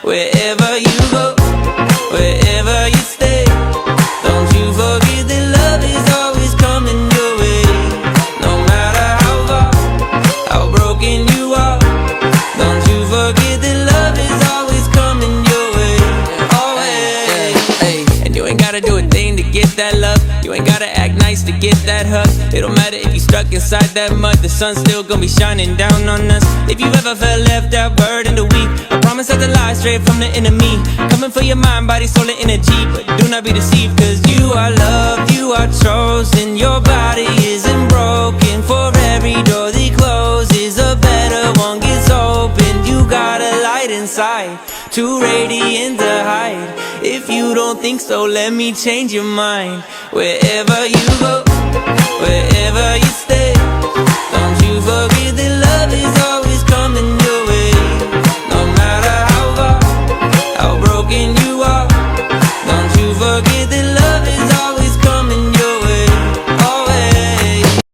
wherever you go, wherever you stay. Don't you forget that love is always coming your way. No matter how far, how broken you are, don't you forget that love is always coming your way. Always. And you ain't gotta do a thing to get that love. You ain't gotta act nice to get that hug. It don't matter if you stuck inside that mud, the sun's still gonna be shining down on us. If you ever felt left out, burdened or weak, I promise that the lie straight from the enemy, coming for your mind, body, soul and energy. But do not be deceived, cause you are loved, you are chosen. Your body isn't broken. For every door that closes, a better one gets open. You got a light inside, too radiant to hide. If you don't think so, let me change your mind. Wherever you go, wherever you stay, don't you forget that love is all